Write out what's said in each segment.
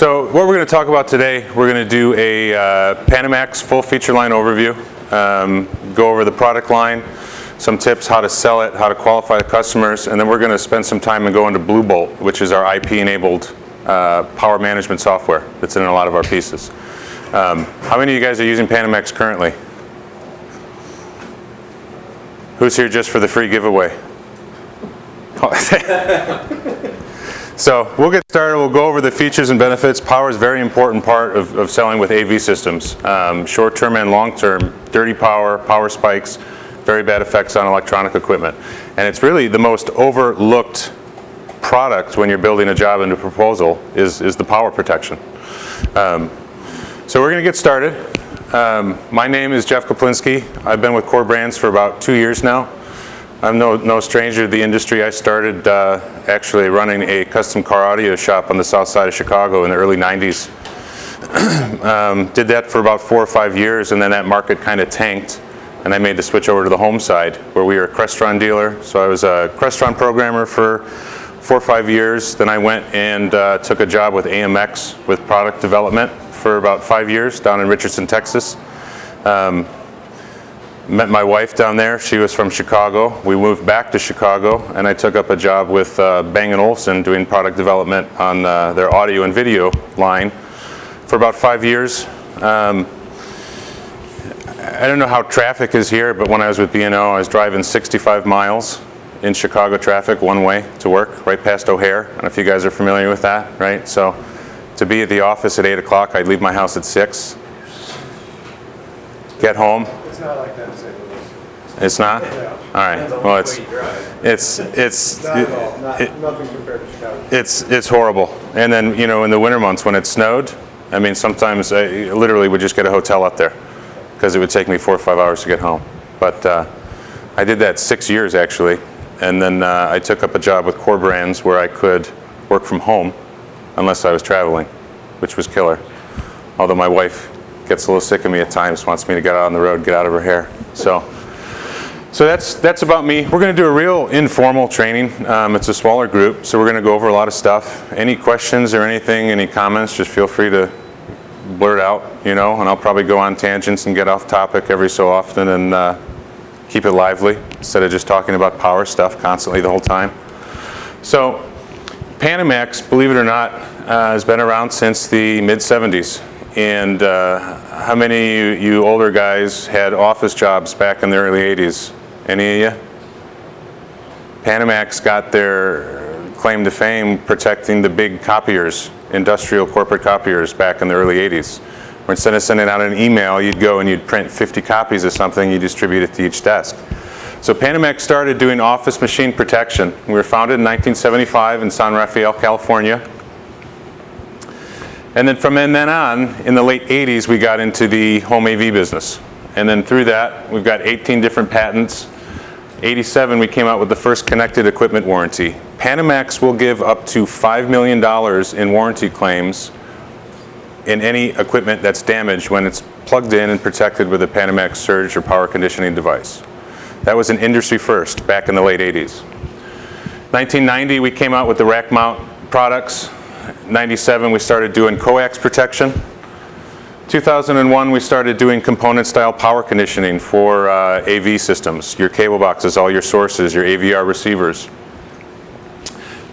So what we're going to talk about today, we're going to do a Panamax full feature line overview, go over the product line, some tips how to sell it, how to qualify the customers, and then we're going to spend some time and go into Bluebolt, which is our IP-enabled power management software that's in a lot of our pieces. How many of you guys are using Panamax currently? Who's here just for the free giveaway? So we'll get started. We'll go over the features and benefits. Power is a very important part of selling with AV systems. Short-term and long-term, dirty power, power spikes, very bad effects on electronic equipment. And it's really the most overlooked product when you're building a job into a proposal is the power protection. So we're going to get started. My name is Jeff Koplinski. I've been with Core Brands for about 2 years now. I'm no stranger to the industry. I started actually running a custom car audio shop on the south side of Chicago in the early 90s. Did that for about 4 or 5 years, and then that market kind of tanked, and I made the switch over to the home side, where we were a Crestron dealer. So I was a Crestron programmer for 4 or 5 years. Then I went and took a job with AMX with product development for about 5 years down in Richardson, Texas. Met my wife down there. She was from Chicago. We moved back to Chicago, and I took up a job with Bang & Olufsen doing product development on their audio and video line for about 5 years. I don't know how traffic is here, but when I was with B&O, I was driving 65 miles in Chicago traffic one way to work, right past O'Hare. I don't know if you guys are familiar with that, right? So to be at the office at 8 o'clock, I'd leave my house at 6, get home. It's not like that in St. Louis. It's not? Yeah. All right. Well, it's Not at all. Nothing compared to Chicago. it's horrible. And then, you know, in the winter months when it snowed, I mean, sometimes I literally would just get a hotel up there because it would take me 4 or 5 hours to get home. But I did that 6 years actually, and then I took up a job with Core Brands where I could work from home unless I was traveling, which was killer. Although my wife gets a little sick of me at times, wants me to get out on the road, get out of her hair. So that's about me. We're going to do a real informal training. It's a smaller group, so we're going to go over a lot of stuff. Any questions or anything, any comments, just feel free to blurt out, you know, and I'll probably go on tangents and get off topic every so often and keep it lively instead of just talking about power stuff constantly the whole time. So Panamax, believe it or not, has been around since the mid-70s. And how many of you older guys had office jobs back in the early 80s? Any of you? Panamax got their claim to fame protecting the big copiers, industrial corporate copiers back in the early 80s. Where instead of sending out an email, you'd go and you'd print 50 copies of something, you distribute it to each desk. So Panamax started doing office machine protection. We were founded in 1975 in San Rafael, California. And then from then on, in the late 80s, we got into the home AV business. And then through that, we've got 18 different patents. 87, we came out with the first connected equipment warranty. Panamax will give up to $5 million in warranty claims in any equipment that's damaged when it's plugged in and protected with a Panamax surge or power conditioning device. That was an industry first back in the late 80s. 1990, we came out with the Rackmount products. 97, we started doing coax protection. 2001, we started doing component-style power conditioning for AV systems, your cable boxes, all your sources, your AVR receivers.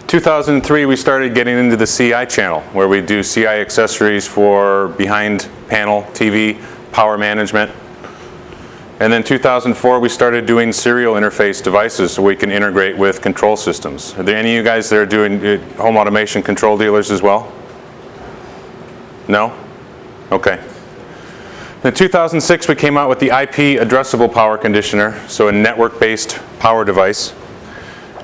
2003, we started getting into the CI channel, where we do CI accessories for behind panel TV, power management. And then 2004, we started doing serial interface devices so we can integrate with control systems. Are there any of you guys that are doing home automation control dealers as well? No? Okay. In 2006, we came out with the IP addressable power conditioner, so a network-based power device.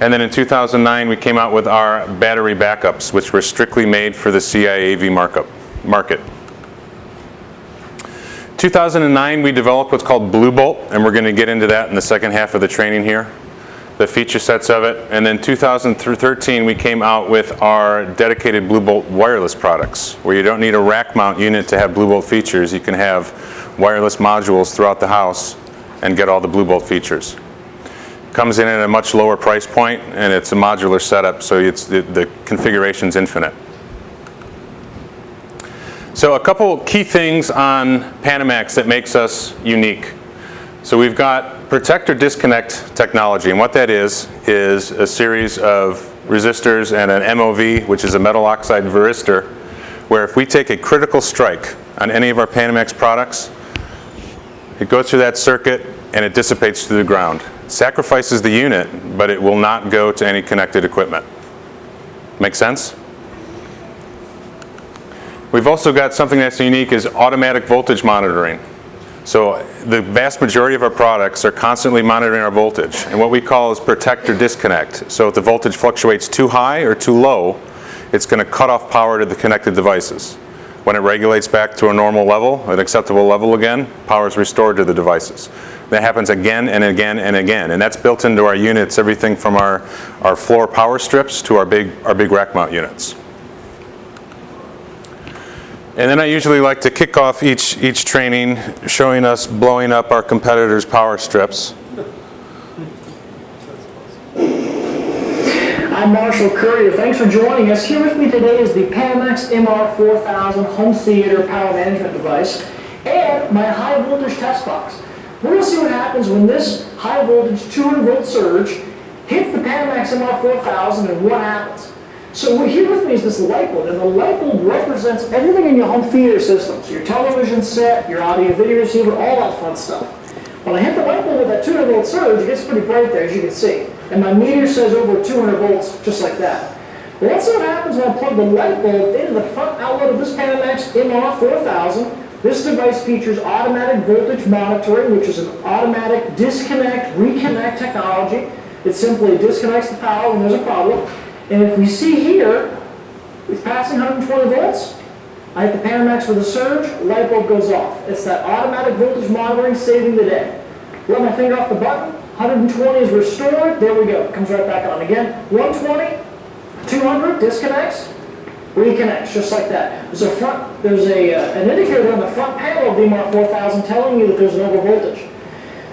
And then in 2009, we came out with our battery backups, which were strictly made for the CI AV market. 2009, we developed what's called Bluebolt, and we're going to get into that in the second half of the training here, the feature sets of it. And then 2013, we came out with our dedicated Bluebolt wireless products, where you don't need a rack mount unit to have Bluebolt features. You can have wireless modules throughout the house and get all the Bluebolt features. Comes in at a much lower price point, and it's a modular setup, so the configuration's infinite. So a couple key things on Panamax that makes us unique. So we've got protect or disconnect technology, and what that is a series of resistors and an MOV, which is a metal oxide varistor, where if we take a critical strike on any of our Panamax products, it goes through that circuit and it dissipates through the ground. It sacrifices the unit, but it will not go to any connected equipment. Make sense? We've also got something that's unique is automatic voltage monitoring. So the vast majority of our products are constantly monitoring our voltage, and what we call is protect or disconnect. So if the voltage fluctuates too high or too low, it's going to cut off power to the connected devices. When it regulates back to a normal level, an acceptable level again, power is restored to the devices. That happens again and again and again, and that's built into our units, everything from our floor power strips to our big rack mount units. And then I usually like to kick off each training showing us blowing up our competitors' power strips. I'm Marshall Currier. Thanks for joining us. Here with me today is the Panamax MR4000 home theater power management device and my high voltage test box. We're going to see what happens when this high voltage 200 volt surge hits the Panamax MR4000 and what happens. So here with me is this light bulb, and the light bulb represents everything in your home theater system. So your television set, your audio video receiver, all that fun stuff. When I hit the light bulb with that 200 volt surge, it gets pretty bright there, as you can see. And my meter says over 200 volts, just like that. Well, let's see what happens when I plug the light bulb into the front outlet of this Panamax MR4000. This device features automatic voltage monitoring, which is an automatic disconnect, reconnect technology. It simply disconnects the power when there's a problem. And if we see here, it's passing 120 volts. I hit the Panamax with a surge, light bulb goes off. It's that automatic voltage monitoring saving the day. Let my finger off the button, 120 is restored, there we go, it comes right back on. Again, 120, 200, disconnects, reconnects, just like that. There's an indicator on the front panel of the MR4000 telling you that there's an overvoltage.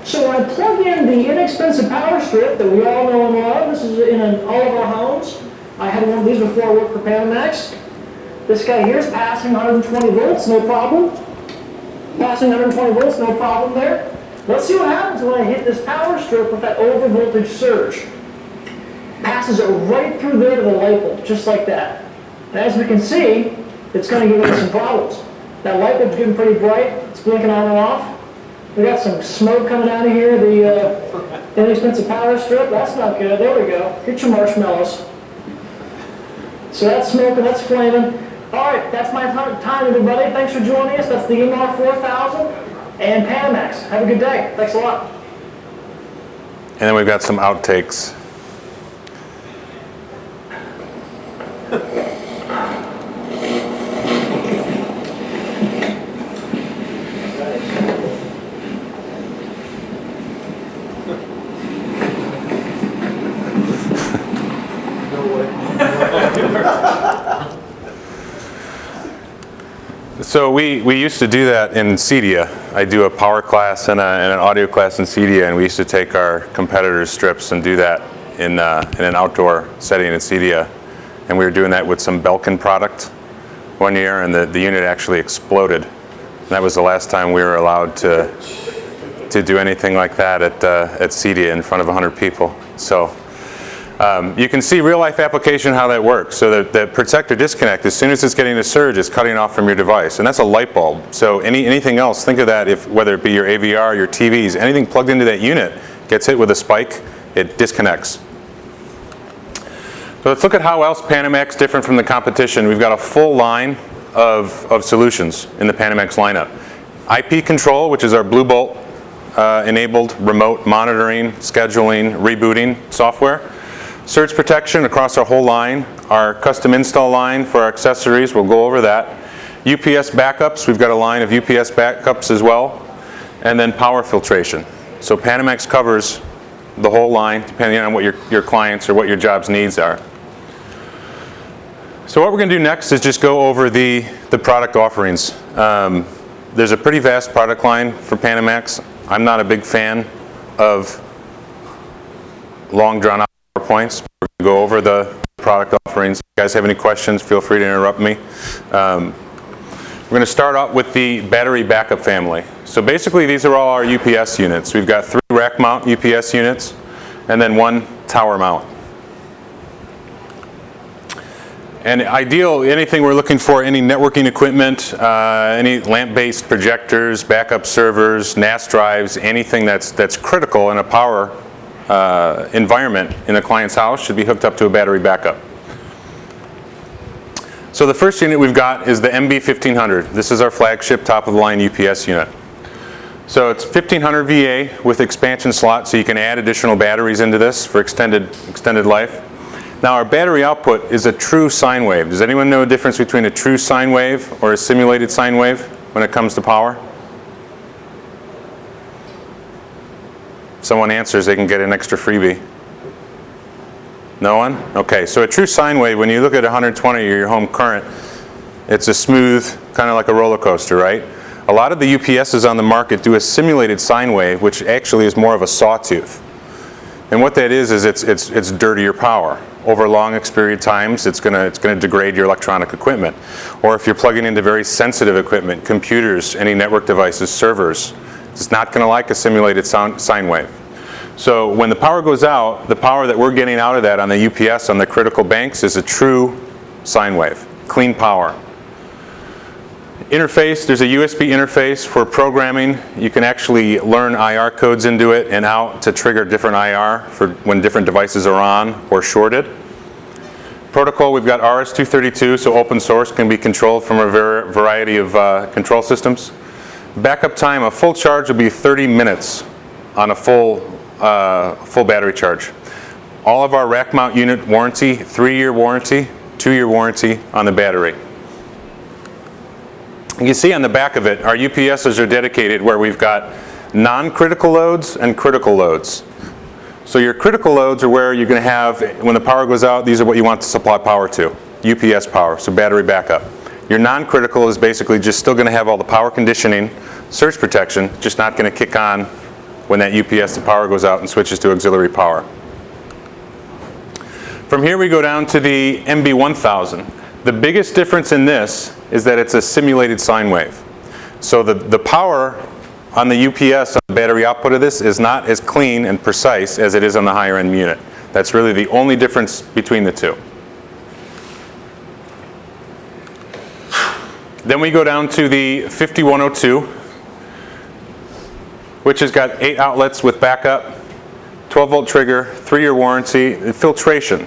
So when I plug in the inexpensive power strip that we all know and love, this is in all of our homes. I had one of these before I worked for Panamax. This guy here is passing 120 volts, no problem. Passing 120 volts, no problem there. Let's see what happens when I hit this power strip with that overvoltage surge. Passes it right through there to the light bulb, just like that. And as we can see, it's going to give us some problems. That light bulb's getting pretty bright, it's blinking on and off. We got some smoke coming out of here, the inexpensive power strip. That's not good. There we go. Get your marshmallows. So that's smoking, that's flaming. All right, that's my time, everybody. Thanks for joining us. That's the MR4000 and Panamax. Have a good day. Thanks a lot. And then we've got some outtakes. So we used to do that in CEDIA. I do a power class and an audio class in CEDIA, and we used to take our competitors' strips and do that in an outdoor setting in CEDIA. And we were doing that with some Belkin product one year, and the unit actually exploded. And that was the last time we were allowed to do anything like that at CEDIA in front of 100 people. So you can see real-life application how that works. So that protect or disconnect, as soon as it's getting a surge, it's cutting off from your device. And that's a light bulb. So anything else, think of that, whether it be your AVR, your TVs, anything plugged into that unit gets hit with a spike, it disconnects. So let's look at how else Panamax different from the competition. We've got a full line of solutions in the Panamax lineup. IP control, which is our Bluebolt enabled remote monitoring, scheduling, rebooting software. Surge protection across our whole line. Our custom install line for our accessories, we'll go over that. UPS backups, we've got a line of UPS backups as well. And then power filtration. So Panamax covers the whole line depending on what your clients or what your job's needs are. So what we're going to do next is just go over the product offerings. There's a pretty vast product line for Panamax. I'm not a big fan of long drawn out PowerPoints. We're going to go over the product offerings. If you guys have any questions, feel free to interrupt me. We're going to start out with the battery backup family. So basically these are all our UPS units. We've got 3 rack mount UPS units and then 1 tower mount. And ideal, anything we're looking for, any networking equipment, any lamp-based projectors, backup servers, NAS drives, anything that's critical in a power environment in a client's house should be hooked up to a battery backup. So the first unit we've got is the MB1500. This is our flagship top-of-the-line UPS unit. So it's 1500 VA with expansion slot, so you can add additional batteries into this for extended life. Now our battery output is a true sine wave. Does anyone know the difference between a true sine wave or a simulated sine wave when it comes to power? If someone answers, they can get an extra freebie. No one? Okay, so a true sine wave, when you look at 120 or your home current, it's a smooth, kind of like a roller coaster, right? A lot of the UPSs on the market do a simulated sine wave, which actually is more of a sawtooth. And what that is it's dirtier power. Over long experienced times, it's going to degrade your electronic equipment. Or if you're plugging into very sensitive equipment, computers, any network devices, servers, it's not going to like a simulated sine wave. So when the power goes out, the power that we're getting out of that on the UPS, on the critical banks, is a true sine wave, clean power. Interface, there's a USB interface for programming. You can actually learn IR codes into it and out to trigger different IR for when different devices are on or shorted. Protocol, we've got RS-232, so open source, can be controlled from a variety of control systems. Backup time, a full charge will be 30 minutes on a full battery charge. All of our rack mount unit warranty, 3-year warranty, 2-year warranty on the battery. You can see on the back of it, our UPSs are dedicated where we've got non-critical loads and critical loads. So your critical loads are where you're going to have, when the power goes out, these are what you want to supply power to, UPS power, so battery backup. Your non-critical is basically just still going to have all the power conditioning, surge protection, just not going to kick on when that UPS, the power goes out and switches to auxiliary power. From here we go down to the MB1000. The biggest difference in this is that it's a simulated sine wave. So the power on the UPS, on the battery output of this, is not as clean and precise as it is on the higher end unit. That's really the only difference between the two. Then we go down to the 5102, which has got 8 outlets with backup, 12-volt trigger, 3-year warranty, and filtration.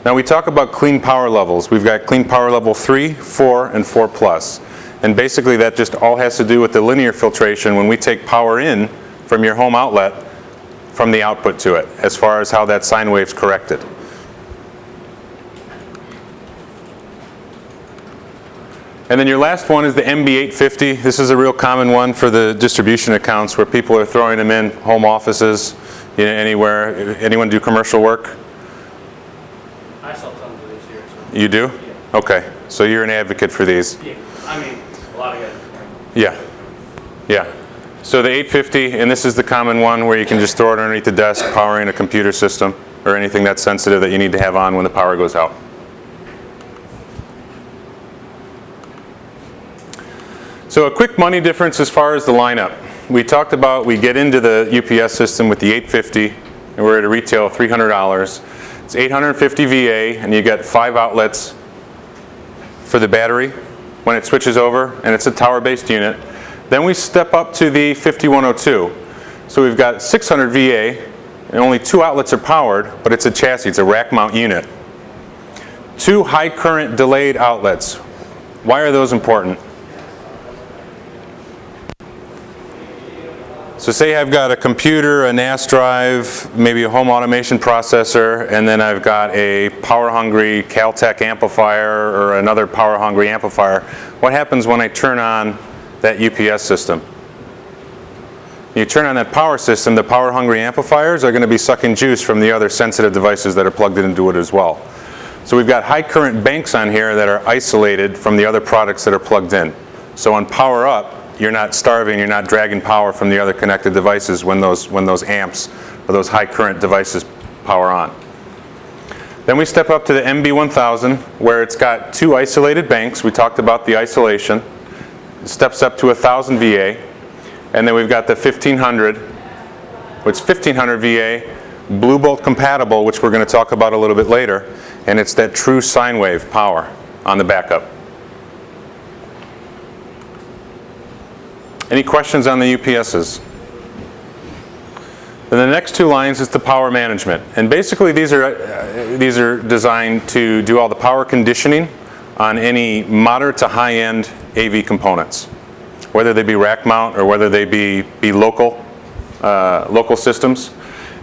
Now we talk about clean power levels. We've got clean power level 3, 4, and 4 plus. And basically that just all has to do with the linear filtration when we take power in from your home outlet from the output to it, as far as how that sine wave's corrected. And then your last one is the MB850. This is a real common one for the distribution accounts where people are throwing them in home offices, anywhere. Anyone do commercial work? I sell tons of these here. So. You do? Yeah. Okay, so you're an advocate for these. Yeah, I mean, a lot of guys. Yeah, yeah. So the 850, and this is the common one where you can just throw it underneath the desk, powering a computer system or anything that's sensitive that you need to have on when the power goes out. So a quick money difference as far as the lineup. We talked about we get into the UPS system with the 850, and we're at a retail of $300. It's 850 VA, and you get 5 outlets for the battery when it switches over, and it's a tower-based unit. Then we step up to the 5102. So we've got 600 VA, and only 2 outlets are powered, but it's a chassis, it's a rack mount unit. 2 high current delayed outlets. Why are those important? So say I've got a computer, a NAS drive, maybe a home automation processor, and then I've got a power-hungry Caltech amplifier or another power-hungry amplifier. What happens when I turn on that UPS system? You turn on that power system, the power-hungry amplifiers are going to be sucking juice from the other sensitive devices that are plugged into it as well. So we've got high current banks on here that are isolated from the other products that are plugged in. So on power up, you're not starving, you're not dragging power from the other connected devices when those amps or those high current devices power on. Then we step up to the MB1000 where it's got 2 isolated banks. We talked about the isolation. steps up to 1000 VA. And then we've got the 1500, which is 1500 VA, Bluebolt compatible, which we're going to talk about a little bit later. And it's that true sine wave power on the backup. Any questions on the UPSs? Then the next two lines is the power management. And basically these are designed to do all the power conditioning on any moderate to high-end AV components, whether they be rack mount or whether they be local systems.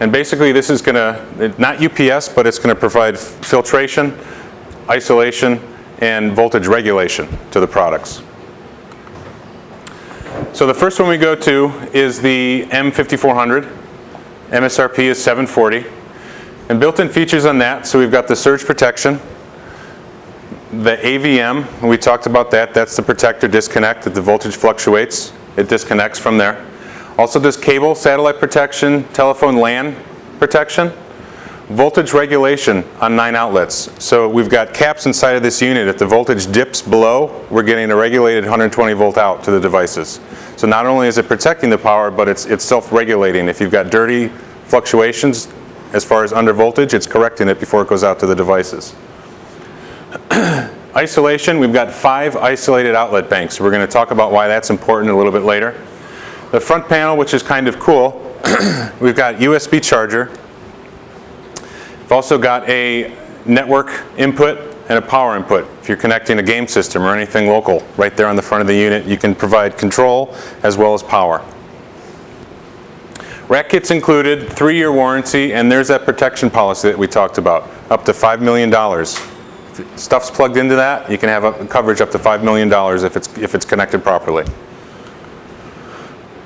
And basically this is going to, not UPS, but it's going to provide filtration, isolation, and voltage regulation to the products. So the first one we go to is the M5400. MSRP is $740. And built-in features on that, so we've got the surge protection, the AVM, we talked about that. That's the protector disconnect. If the voltage fluctuates, it disconnects from there. Also does cable, satellite protection, telephone LAN protection, voltage regulation on 9 outlets. So we've got caps inside of this unit. If the voltage dips below, we're getting a regulated 120 volt out to the devices. So not only is it protecting the power, but it's self-regulating. If you've got dirty fluctuations as far as under voltage, it's correcting it before it goes out to the devices. Isolation, we've got 5 isolated outlet banks. We're going to talk about why that's important a little bit later. The front panel, which is kind of cool, we've got USB charger. We've also got a network input and a power input. If you're connecting a game system or anything local, right there on the front of the unit, you can provide control as well as power. Rack kit's included, 3-year warranty, and there's that protection policy that we talked about, up to $5 million. If stuff's plugged into that, you can have coverage up to $5 million if it's connected properly.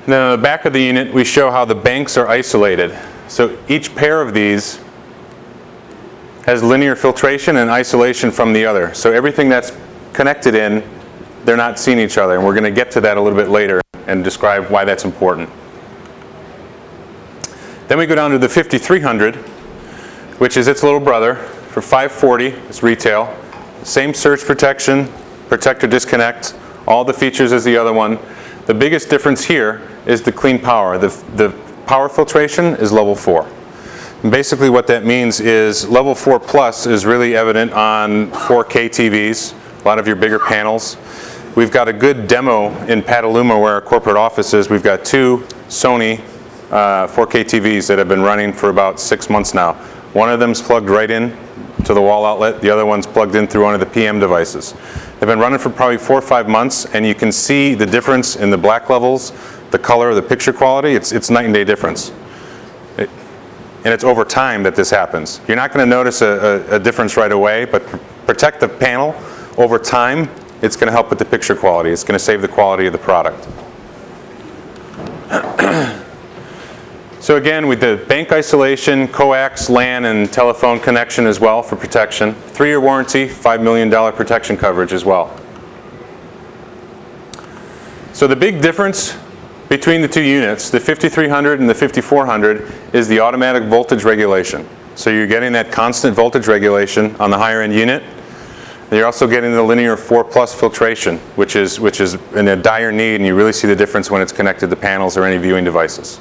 And then on the back of the unit, we show how the banks are isolated. So each pair of these has linear filtration and isolation from the other. So everything that's connected in, they're not seeing each other. And we're going to get to that a little bit later and describe why that's important. Then we go down to the 5300, which is its little brother, for $540. It's retail. Same surge protection, protector disconnect, all the features as the other one. The biggest difference here is the clean power. The power filtration is level 4. And basically what that means is level 4 plus is really evident on 4K TVs, a lot of your bigger panels. We've got a good demo in Petaluma where our corporate office is. We've got 2 Sony 4K TVs that have been running for about 6 months now. One of them's plugged right in to the wall outlet. The other one's plugged in through one of the PM devices. They've been running for probably 4 or 5 months, and you can see the difference in the black levels, the color, the picture quality. It's night and day difference. And it's over time that this happens. You're not going to notice a difference right away, but protect the panel over time. It's going to help with the picture quality. It's going to save the quality of the product. So again, with the bank isolation, coax, LAN, and telephone connection as well for protection. 3-year warranty, $5 million protection coverage as well. So the big difference between the two units, the 5300 and the 5400, is the automatic voltage regulation. So you're getting that constant voltage regulation on the higher end unit. And you're also getting the linear 4 plus filtration, which is in a dire need, and you really see the difference when it's connected to panels or any viewing devices.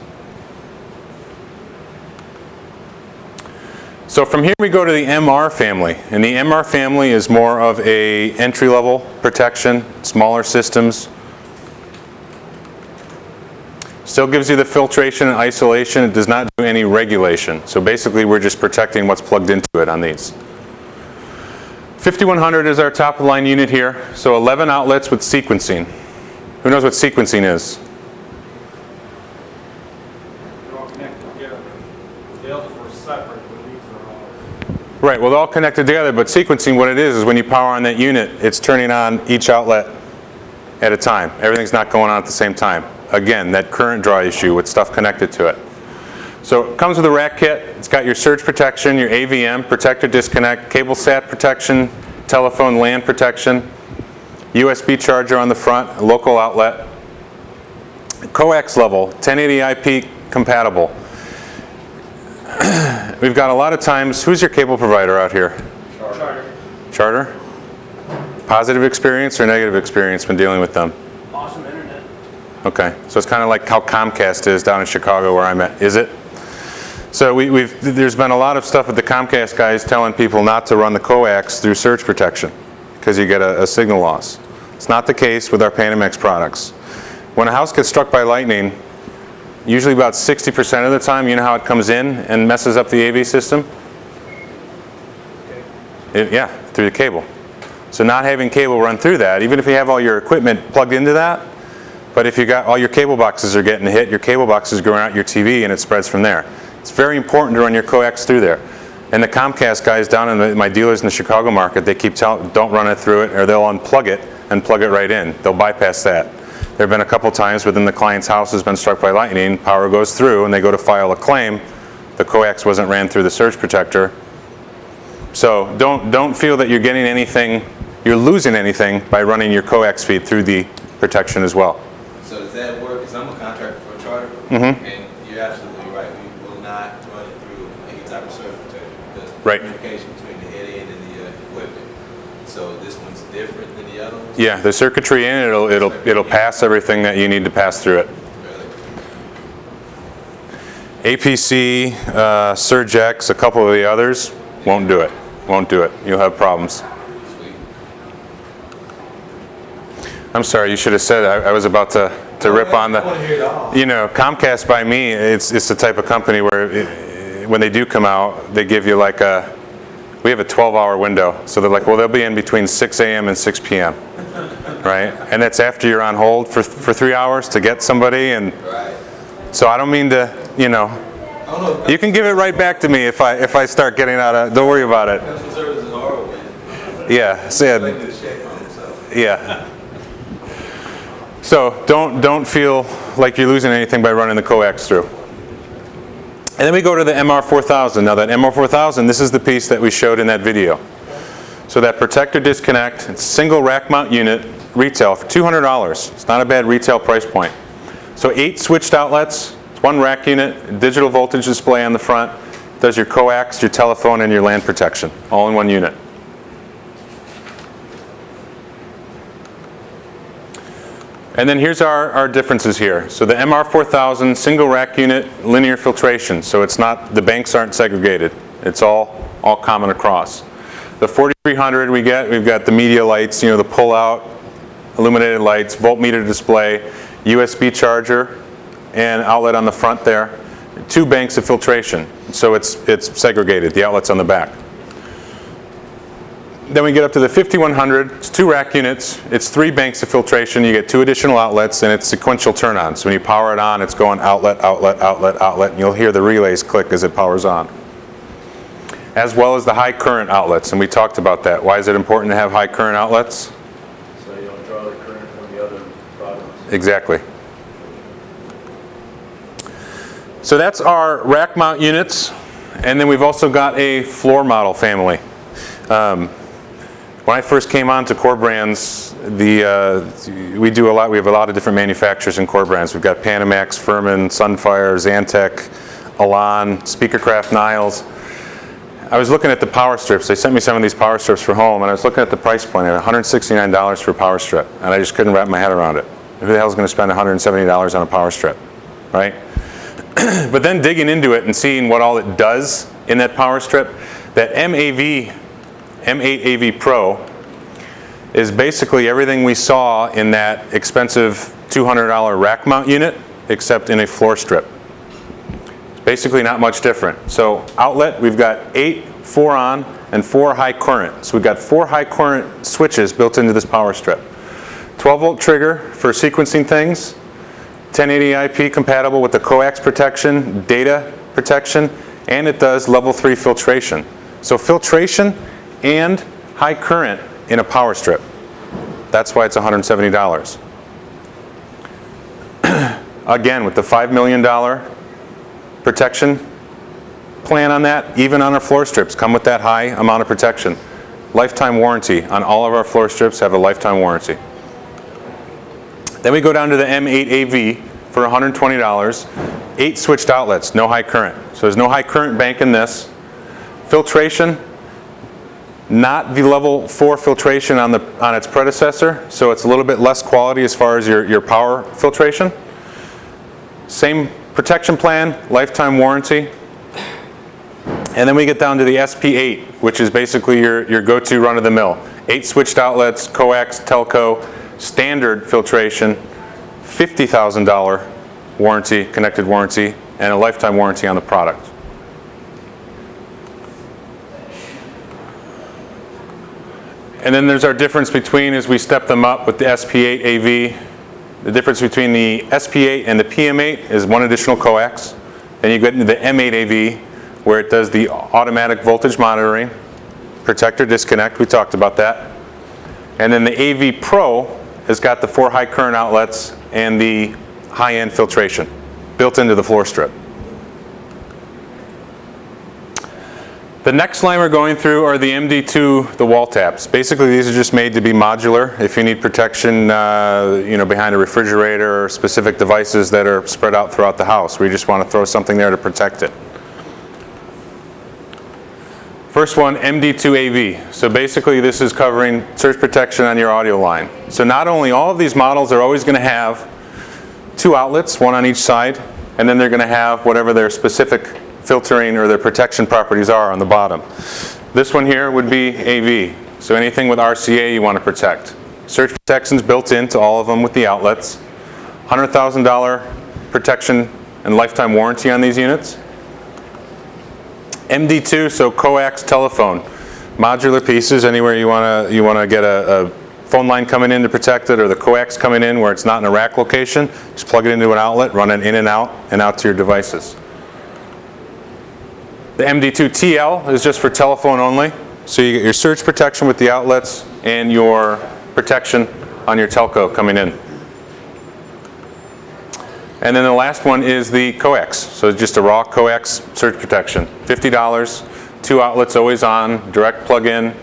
So from here we go to the MR family, and the MR family is more of a entry-level protection, smaller systems. Still gives you the filtration and isolation. It does not do any regulation. So basically we're just protecting what's plugged into it on these. 5100 is our top of the line unit here. So 11 outlets with sequencing. Who knows what sequencing is? They're all connected together. The others were separate, but these are all. Right, well they're all connected together, but sequencing, what it is when you power on that unit, it's turning on each outlet at a time. Everything's not going on at the same time. Again, that current draw issue with stuff connected to it. So it comes with a rack kit. It's got your surge protection, your AVM, protector disconnect, cable sat protection, telephone LAN protection, USB charger on the front, a local outlet. Coax level, 1080 IP compatible. We've got a lot of times, who's your cable provider out here? Charter. Charter? Positive experience or negative experience when dealing with them? Awesome Okay, so it's kind of like how Comcast is down in Chicago where I'm at, is it? So there's been a lot of stuff with the Comcast guys telling people not to run the coax through surge protection because you get a signal loss. It's not the case with our Panamax products. When a house gets struck by lightning, usually about 60% of the time, you know how it comes in and messes up the AV system? Yeah, through the cable. So not having cable run through that, even if you have all your equipment plugged into that, but if you got all your cable boxes are getting hit, your cable box is going out your TV and it spreads from there. It's very important to run your coax through there. And the Comcast guys down in my dealers in the Chicago market, they keep telling, don't run it through it, or they'll unplug it and plug it right in. They'll bypass that. There have been a couple times within the client's house has been struck by lightning, power goes through, and they go to file a claim. The coax wasn't ran through the surge protector. So don't feel that you're getting anything, you're losing anything by running your coax feed through the protection as well. So does that work? Because I'm a contractor for a charter, Mm-hmm. and you're absolutely right. We will not run it through any type of surge protector. The Right. communication between the head end and the equipment. So this one's different than the other ones? Yeah, the circuitry in it, it'll pass everything that you need to pass through it. Really? APC, SurgeX, a couple of the others won't do it. Won't do it. You'll have problems. Sweet. I'm sorry, you should have said I was about to rip on I want to hear it all. you know, Comcast by me, it's the type of company where when they do come out, they give you like we have a 12-hour window. So they're like, well, they'll be in between 6 a.m. and 6 p.m. Right? And that's after you're on hold for 3 hours to get somebody. And Right. so I don't mean to, you know, I don't know if you can give it right back to me if I start getting out of, don't worry about it. customer service is horrible. Yeah, said. They need to shake on themselves. Yeah. So don't feel like you're losing anything by running the coax through. And then we go to the MR4000. Now that MR4000, this is the piece that we showed in that video. So that protector disconnect, it's a single rack mount unit, retail for $200. It's not a bad retail price point. So 8 switched outlets, it's 1 rack unit, digital voltage display on the front, does your coax, your telephone, and your LAN protection, all in 1 unit. And then here's our differences here. So the MR4000 single rack unit linear filtration. So it's not, the banks aren't segregated. It's all common across. The 4300 we've got the media lights, you know, the pull out, illuminated lights, voltmeter display, USB charger, and outlet on the front there. 2 banks of filtration. So it's segregated, the outlet's on the back. Then we get up to the 5100, it's 2 rack units, it's 3 banks of filtration, you get 2 additional outlets, and it's sequential turn on. So when you power it on, it's going outlet, outlet, outlet, outlet, and you'll hear the relays click as it powers on. As well as the high current outlets, and we talked about that. Why is it important to have high current outlets? So you don't draw the current from the other products. Exactly. So that's our rack mount units, and then we've also got a floor model family. When I first came on to Core Brands, we have a lot of different manufacturers in Core Brands. We've got Panamax, Furman, Sunfire, Xantec, Elan, Speakercraft, Niles. I was looking at the power strips. They sent me some of these power strips for home, and I was looking at the price point at $169 for a power strip, and I just couldn't wrap my head around it. Who the hell is going to spend $170 on a power strip, right? But then digging into it and seeing what all it does in that power strip, that M8 AV Pro is basically everything we saw in that expensive $200 rack mount unit, except in a floor strip. It's basically not much different. So outlet, we've got 8 4 on and 4 high current. So we've got 4 high current switches built into this power strip. 12 volt trigger for sequencing things, 1080 IP compatible with the coax protection, data protection, and it does level 3 filtration. So filtration and high current in a power strip. That's why it's $170. Again, with the $5 million protection plan on that, even on our floor strips, come with that high amount of protection. Lifetime warranty on all of our floor strips, have a lifetime warranty. Then we go down to the M8 AV for $120. 8 switched outlets, no high current. So there's no high current bank in this. Filtration, Not the level 4 filtration on its predecessor, so it's a little bit less quality as far as your power filtration. Same protection plan, lifetime warranty. And then we get down to the SP8, which is basically your go-to run-of-the-mill. 8 switched outlets, coax, telco, standard filtration, $50,000 warranty, connected warranty, and a lifetime warranty on the product. And then there's our difference between, as we step them up with the SP8 AV, the difference between the SP8 and the PM8 is one additional coax. Then you get into the M8 AV, where it does the automatic voltage monitoring, protector disconnect, we talked about that. And then the AV Pro has got the 4 high current outlets and the high-end filtration built into the floor strip. The next line we're going through are the MD2, the wall taps. Basically, these are just made to be modular. If you need protection, behind a refrigerator or specific devices that are spread out throughout the house, we just want to throw something there to protect it. First one, MD2 AV. So basically, this is covering surge protection on your audio line. So not only all of these models are always going to have 2 outlets, 1 on each side, and then they're going to have whatever their specific filtering or their protection properties are on the bottom. This one here would be AV. So anything with RCA you want to protect. Surge protection's built into all of them with the outlets. $100,000 protection and lifetime warranty on these units. MD2, so coax telephone. Modular pieces, anywhere you want to get a phone line coming in to protect it, or the coax coming in where it's not in a rack location, just plug it into an outlet, run it in and out to your devices. The MD2 TL is just for telephone only. So you get your surge protection with the outlets and your protection on your telco coming in. And then the last one is the coax. So it's just a raw coax surge protection. $50, 2 outlets always on, direct plug-in.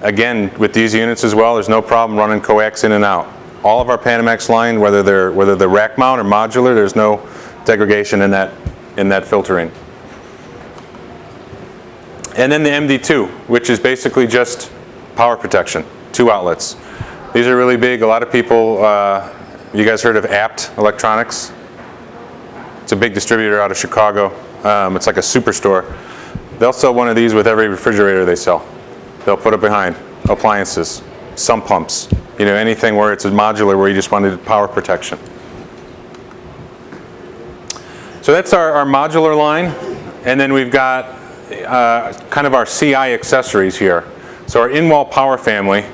Again, with these units as well, there's no problem running coax in and out. All of our Panamax line, whether they're rack mount or modular, there's no degradation in that filtering. And then the MD2, which is basically just power protection, 2 outlets. These are really big. A lot of people, you guys heard of Apt Electronics? It's a big distributor out of Chicago. It's like a superstore. They'll sell one of these with every refrigerator they sell. They'll put it behind appliances, sump pumps, anything where it's a modular where you just wanted power protection. So that's our modular line. And then we've got kind of our CI accessories here. So our in-wall power family,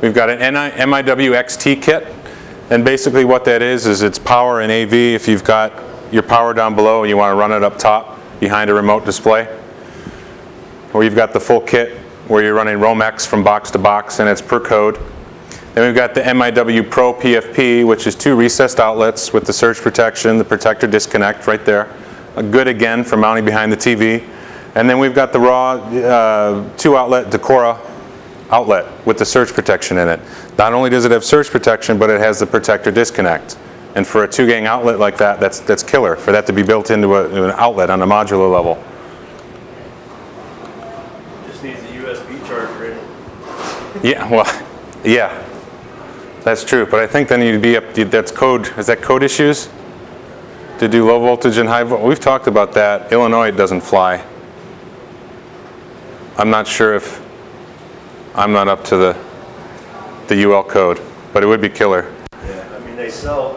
we've got an MIW XT kit, and basically what that is it's power and AV if you've got your power down below and you want to run it up top behind a remote display. Or you've got the full kit where you're running Romex from box to box and it's per code. Then we've got the MIW Pro PFP, which is 2 recessed outlets with the surge protection, the protector disconnect right there. Good again for mounting behind the TV. And then we've got the raw 2 outlet Decora outlet with the surge protection in it. Not only does it have surge protection, but it has the protector disconnect. And for a 2-gang outlet like that, that's killer, for that to be built into an outlet on a modular level. Just needs a USB charger in it. Yeah, well, yeah, that's true. But I think then you'd be up, that's code, is that code issues? To do low voltage and high voltage? We've talked about that. Illinois doesn't fly. I'm not sure if I'm not up to the UL code, but it would be killer. Yeah, I mean I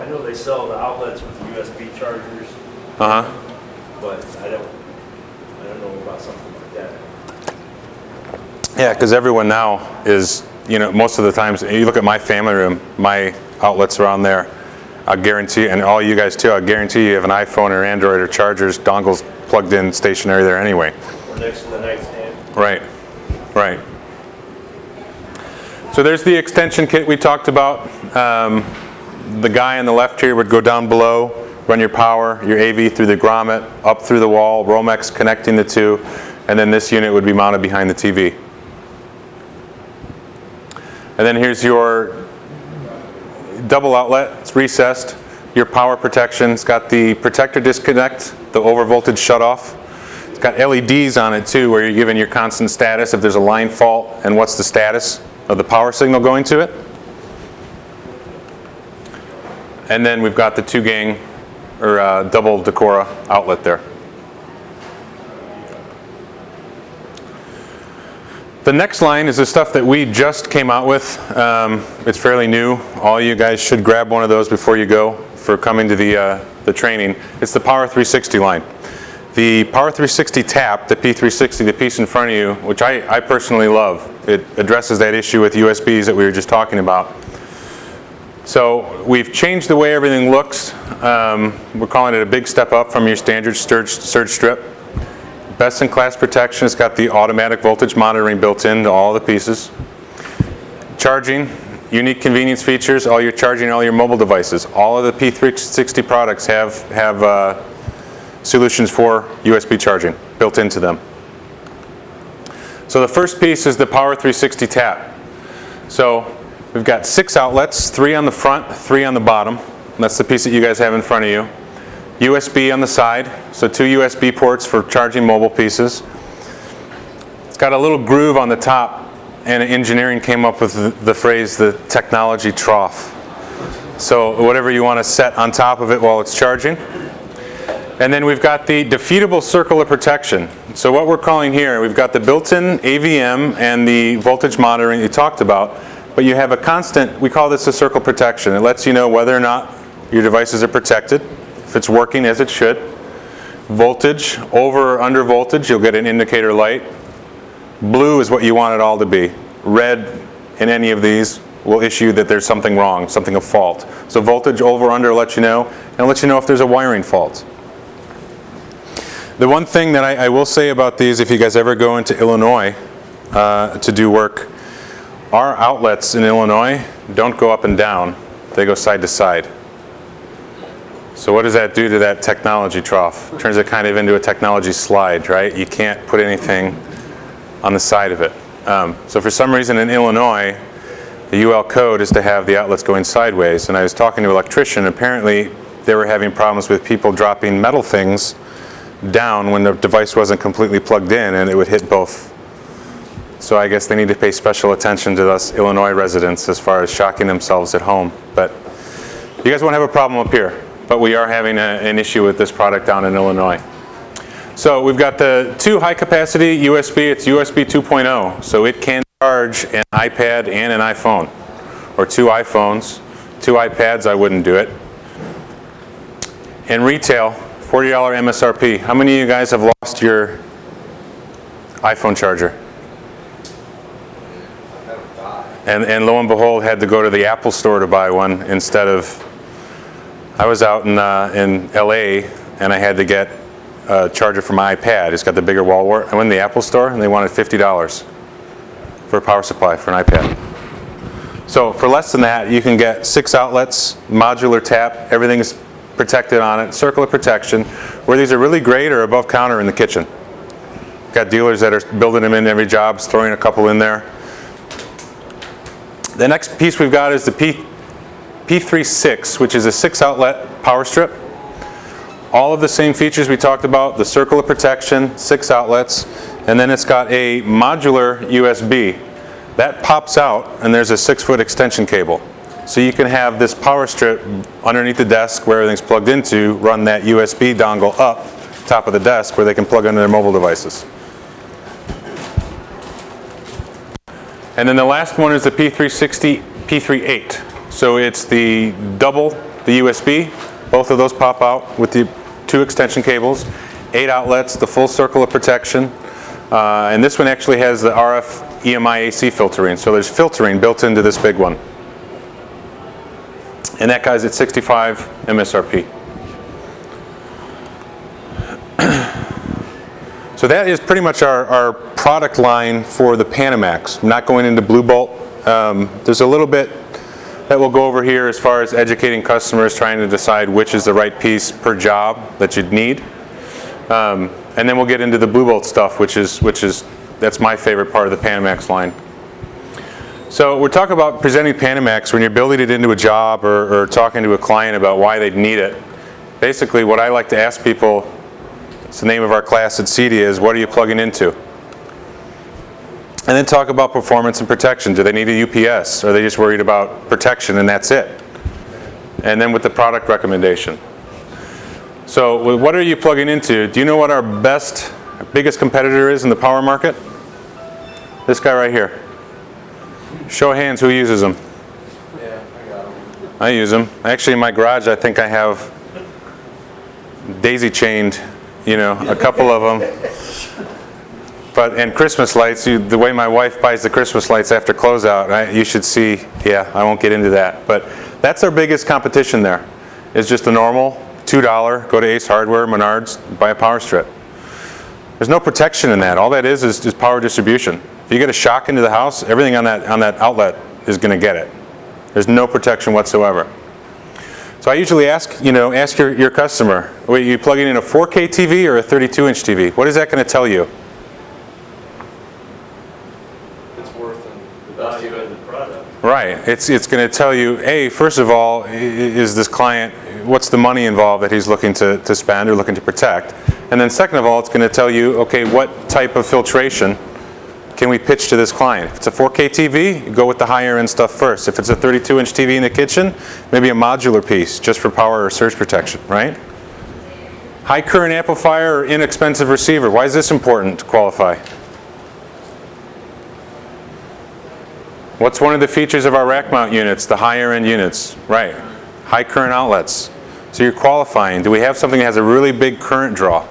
know they sell the outlets with USB chargers. Uh-huh. But I don't know about something like that. Yeah, because everyone now is, most of the times, you look at my family room, my outlets are on there. I guarantee, and all you guys too, I guarantee you have an iPhone or Android or chargers, dongles plugged in stationary there anyway. Or next to the nightstand. Right, right. So there's the extension kit we talked about. The guy on the left here would go down below, run your power, your AV through the grommet, up through the wall, Romex connecting the 2, and then this unit would be mounted behind the TV. And then here's your double outlet, it's recessed, your power protection, it's got the protector disconnect, the over voltage shutoff. It's got LEDs on it too, where you're given your constant status if there's a line fault and what's the status of the power signal going to it. And then we've got the 2-gang or double Decora outlet there. The next line is the stuff that we just came out with. It's fairly new. All you guys should grab one of those before you go for coming to the training. It's the Power 360 line. The Power 360 tap, the P360, the piece in front of you, which I personally love. It addresses that issue with USBs that we were just talking about. So we've changed the way everything looks. We're calling it a big step up from your standard surge strip. Best in class protection. It's got the automatic voltage monitoring built into all the pieces. Charging, unique convenience features. All your charging, all your mobile devices. All of the P360 products have solutions for USB charging built into them. So the first piece is the Power 360 tap. So we've got 6 outlets, 3 on the front, 3 on the bottom. That's the piece that you guys have in front of you. USB on the side, so 2 USB ports for charging mobile pieces. It's got a little groove on the top, and engineering came up with the phrase, the technology trough. So whatever you want to set on top of it while it's charging. And then we've got the defeatable circle of protection. So what we're calling here, we've got the built-in AVM and the voltage monitoring you talked about, but you have a constant, we call this a circle protection. It lets you know whether or not your devices are protected, if it's working as it should. Voltage, over or under voltage, you'll get an indicator light. Blue is what you want it all to be. Red in any of these will issue that there's something wrong, something of fault. So voltage over or under will let you know, and let you know if there's a wiring fault. The one thing that I will say about these, if you guys ever go into Illinois to do work, our outlets in Illinois don't go up and down, they go side to side. So what does that do to that technology trough? It turns it kind of into a technology slide, right? You can't put anything on the side of it. So for some reason in Illinois, the UL code is to have the outlets going sideways. And I was talking to an electrician, apparently they were having problems with people dropping metal things down when the device wasn't completely plugged in, and it would hit both. So I guess they need to pay special attention to us Illinois residents as far as shocking themselves at home. But you guys won't have a problem up here. But we are having an issue with this product down in Illinois. So we've got the 2 high capacity USB, it's USB 2.0, so it can charge an iPad and an iPhone, or 2 iPhones, 2 iPads, I wouldn't do it. In retail, $40 MSRP. How many of you guys have lost your iPhone charger? And lo and behold, had to go to the Apple store to buy one instead of, I was out in LA and I had to get a charger for my iPad. It's got the bigger wall wart. I went to the Apple store and they wanted $50 for a power supply for an iPad. So for less than that, you can get 6 outlets, modular tap, everything is protected on it, circle of protection. Where these are really great are above counter in the kitchen. Got dealers that are building them in every job, throwing a couple in there. The next piece we've got is the P36, which is a 6 outlet power strip. All of the same features we talked about, the circle of protection, 6 outlets, and then it's got a modular USB. That pops out and there's a 6-foot extension cable. So you can have this power strip underneath the desk where everything's plugged into, run that USB dongle up top of the desk where they can plug into their mobile devices. And then the last one is the P360 P38. So it's the double, the USB. Both of those pop out with the 2 extension cables, 8 outlets, the full circle of protection. And this one actually has the RF EMI AC filtering. So there's filtering built into this big one. And that guy's at $65 MSRP. So that is pretty much our product line for the Panamax. I'm not going into Bluebolt. There's a little bit that we'll go over here as far as educating customers, trying to decide which is the right piece per job that you'd need. And then we'll get into the Bluebolt stuff, which is that's my favorite part of the Panamax line. So we're talking about presenting Panamax when you're building it into a job or talking to a client about why they'd need it. Basically, what I like to ask people So the name of our class at CEDIA is what are you plugging into? And then talk about performance and protection. Do they need a UPS? Or are they just worried about protection and that's it? And then with the product recommendation. So what are you plugging into? Do you know what our biggest competitor is in the power market? This guy right here. Show of hands, who uses them? Yeah, I got them. I use them. Actually, in my garage, I think I have daisy chained, a couple of them. And Christmas lights, the way my wife buys the Christmas lights after closeout, you should see, I won't get into that. But that's our biggest competition there, is just the normal $2, go to Ace Hardware, Menards, buy a power strip. There's no protection in that. All that is power distribution. If you get a shock into the house, everything on that outlet is going to get it. There's no protection whatsoever. So I usually ask your customer, wait, are you plugging in a 4K TV or a 32-inch TV? What is that going to tell you? It's worth the value of the product. Right. It's going to tell you, A, first of all, is this client, what's the money involved that he's looking to spend or looking to protect? And then second of all, it's going to tell you, okay, what type of filtration can we pitch to this client? If it's a 4K TV, you go with the higher end stuff first. If it's a 32-inch TV in the kitchen, maybe a modular piece just for power or surge protection, right? High current amplifier or inexpensive receiver. Why is this important to qualify? What's one of the features of our rack mount units, the higher end units? Right. High current outlets. So you're qualifying. Do we have something that has a really big current draw?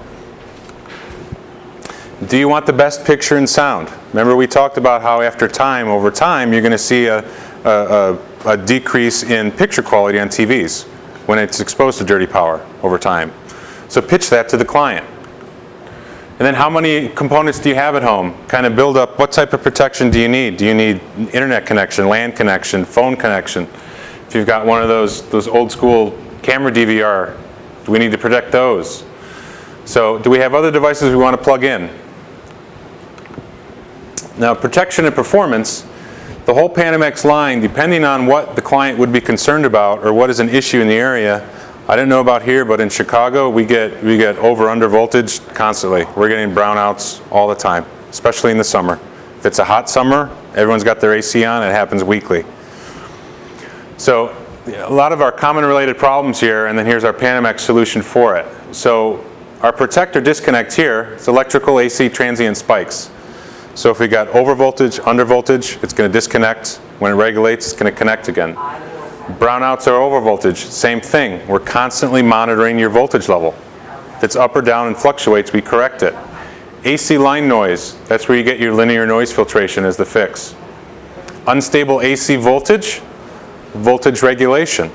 Do you want the best picture and sound? Remember we talked about how over time, you're going to see a decrease in picture quality on TVs when it's exposed to dirty power over time. So pitch that to the client. And then how many components do you have at home? Kind of build up, what type of protection do you need? Do you need internet connection, LAN connection, phone connection? If you've got one of those old school camera DVR, do we need to protect those? So do we have other devices we want to plug in? Now, protection and performance, the whole Panamax line, depending on what the client would be concerned about or what is an issue in the area, I don't know about here, but in Chicago, we get over/under voltage constantly. We're getting brownouts all the time, especially in the summer. If it's a hot summer, everyone's got their AC on, it happens weekly. So a lot of our common related problems here, and then here's our Panamax solution for it. So our protector disconnect here is electrical AC transient spikes. So if we got over voltage, under voltage, it's going to disconnect. When it regulates, it's going to connect again. Brownouts are over voltage, same thing. We're constantly monitoring your voltage level. If it's up or down and fluctuates, we correct it. AC line noise, that's where you get your linear noise filtration as the fix. Unstable AC voltage regulation.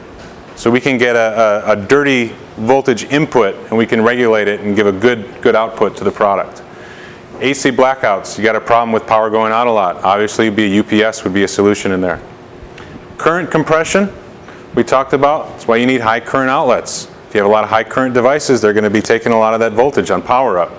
So we can get a dirty voltage input and we can regulate it and give a good output to the product. AC blackouts, you got a problem with power going out a lot. Obviously, a UPS would be a solution in there. Current compression, we talked about. That's why you need high current outlets. If you have a lot of high current devices, they're going to be taking a lot of that voltage on power up.